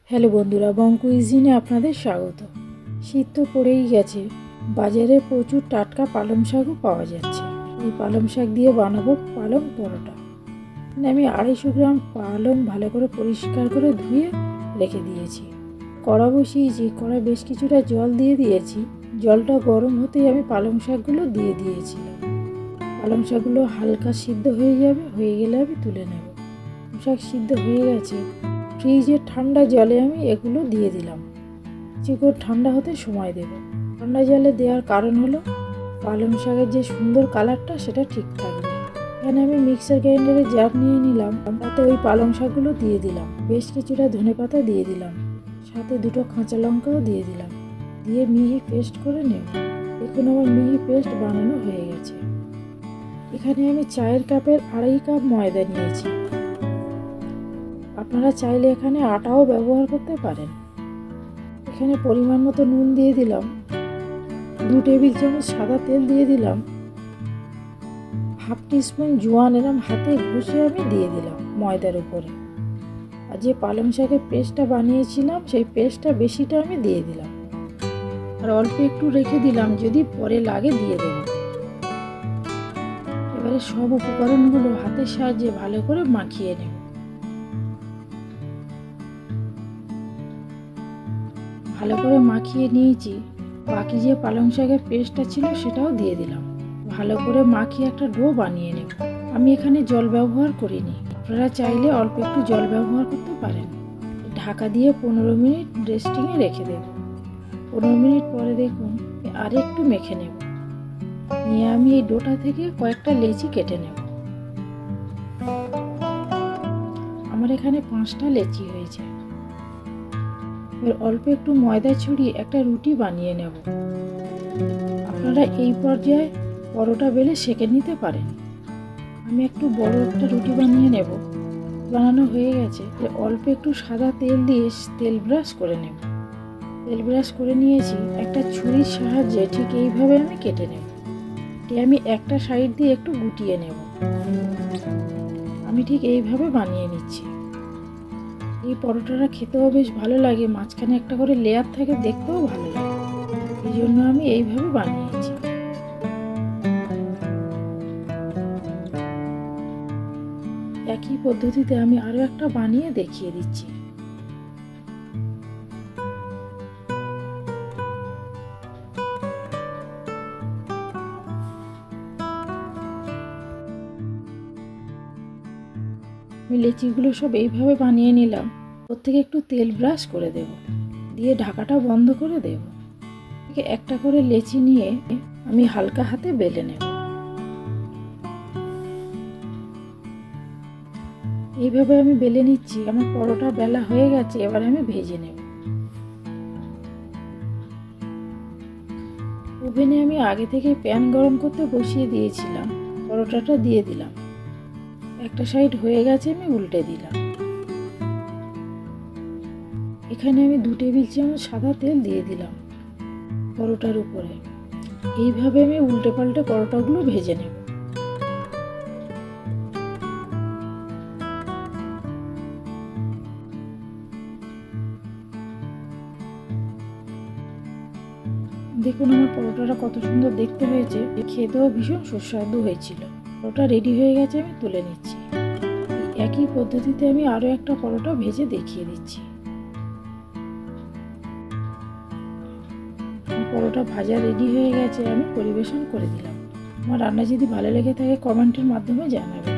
Hello বন্ধুরা, বং কুইজিনে আপনাদের স্বাগত। শীত তো পড়েই গেছে, বাজারে প্রচুর টাটকা পালং শাকও পাওয়া যাচ্ছে। এই পালং শাক দিয়ে বানাবো পালং পরোটা। আমি 250 গ্রাম পালং ভালো করে পরিষ্কার করে ধুয়ে রেখে দিয়েছি। কড়া বসিয়েছি, কড়া বেশ কিছুটা জল দিয়ে দিয়েছি। জলটা গরম হতেই আমি পালং শাকগুলো দিয়ে দিয়েছিলাম। পালং শাকগুলো হালকা সিদ্ধ হয়ে যাবে, হয়ে গেলে আমি তুলে নেব। শাক সিদ্ধ হয়ে গেছে, ফ্রিজের ঠান্ডা জলে আমি এগুলো দিয়ে দিলাম। চিকন ঠান্ডা হতে সময় দেব। ঠান্ডা জলে দেওয়ার কারণ হলো পালং শাকের যে সুন্দর কালারটা সেটা ঠিক থাকবে। এখানে আমি মিক্সার গ্রাইন্ডারে জার নিয়ে নিলাম, তাতে ওই পালং শাকগুলো দিয়ে দিলাম। বেশ কিছুটা ধনেপাতা দিয়ে দিলাম, সাথে 2টো কাঁচা লঙ্কাও দিয়ে দিলাম। দিয়ে মিহি পেস্ট করে নেব। দেখুন আমার মিহি পেস্ট বানানো হয়ে গেছে। এখানে আমি চায়ের কাপের 2.5 কাপ ময়দা নিয়েছি। আপনারা চাইলে এখানে আটাও ব্যবহার করতে পারেন। এখানে পরিমাণ মতো নুন দিয়ে দিলাম, 2 টেবিল চামচ সাদা তেল দিয়ে দিলাম, হাফ টিস্পুন জোয়ান এরম হাতে ঘষে আমি দিয়ে দিলাম ময়দার উপরে। আর যে পালং শাকের পেস্টটা বানিয়েছিলাম সেই পেস্টটা বেশিটা আমি দিয়ে দিলাম, আর অল্প একটু রেখে দিলাম, যদি পরে লাগে দিয়ে দেব। এবারে সব উপকরণগুলো হাতের সাহায্যে ভালো করে মাখিয়ে নেব। ভালো করে মাখিয়ে নিয়েছি। বাকি যে পালং শাকের পেস্টটা ছিল সেটাও দিয়ে দিলাম। ভালো করে মাখিয়ে একটা ডো বানিয়ে নেব। আমি এখানে জল ব্যবহার করিনি, আপনারা চাইলে অল্প একটু জল ব্যবহার করতে পারেন। ঢাকা দিয়ে 15 মিনিট রেস্টিংয়ে রেখে দেব। 15 মিনিট পরে দেখুন আর একটু মেখে নেব। নিয়ে আমি এই ডোটা থেকে কয়েকটা লেচি কেটে নেব। আমার এখানে 5টা লেচি হয়েছে। এবার অল্প একটু ময়দা ছড়িয়ে একটা রুটি বানিয়ে নেব। আপনারা এই পর্যায়ে পরোটা বেলে সেঁকে নিতে পারেন। আমি একটু বড় একটা রুটি বানিয়ে নেব। বানানো হয়ে গেছে। অল্প একটু সাদা তেল দিয়ে তেল ব্রাশ করে নেব। তেল ব্রাশ করে নিয়েছি। একটা ছুরির সাহায্যে ঠিক এইভাবে আমি কেটে নেব। আমি একটা সাইড দিয়ে একটু গুটিয়ে নেব। আমি ঠিক এইভাবে বানিয়ে নিচ্ছি। এই পরোটাটা খেতেও বেশ ভালো লাগে, মাঝখানে একটা করে লেয়ার থাকে, দেখতেও ভালো লাগে। এই জন্য আমি এইভাবে বানিয়েছি। একই পদ্ধতিতে আমি আরো একটা বানিয়ে দেখিয়ে দিচ্ছি। আমি লেচিগুলো সব এইভাবে বানিয়ে নিলাম। ওর থেকে একটু তেল ব্রাশ করে দেব, দিয়ে ঢাকাটা বন্ধ করে দেব। একটা করে লেচি নিয়ে আমি হালকা হাতে বেলে নেব। এইভাবে আমি বেলে নিচ্ছি। আমার পরোটা বেলা হয়ে গেছে, এবার আমি ভেজে নেব। ওভেনে আমি আগে থেকে প্যান গরম করতে বসিয়ে দিয়েছিলাম। পরোটাটা দিয়ে দিলাম। একটা সাইড হয়ে গেছে, আমি উল্টে দিলাম। এখানে আমি 2 টেবিল চামচ সাদা তেল দিয়ে দিলাম পরোটার উপরে। এইভাবে আমি উল্টে পাল্টে পরোটাগুলো ভেজে নেব। দেখুন আমার পরোটাটা কত সুন্দর দেখতে হয়েছে, খেতেও ভীষণ সুস্বাদু হয়েছিল। পরোটা রেডি হয়ে গেছে, আমি তুলে নিচ্ছি। একই পদ্ধতিতে আমি আরো একটা পরোটা ভেজে দেখিয়ে দিচ্ছি। পরোটা ভাজা রেডি হয়ে গেছে, আমি পরিবেশন করে দিলাম। আমার রান্না যদি ভালো লেগে থাকে কমেন্টের মাধ্যমে জানাবেন।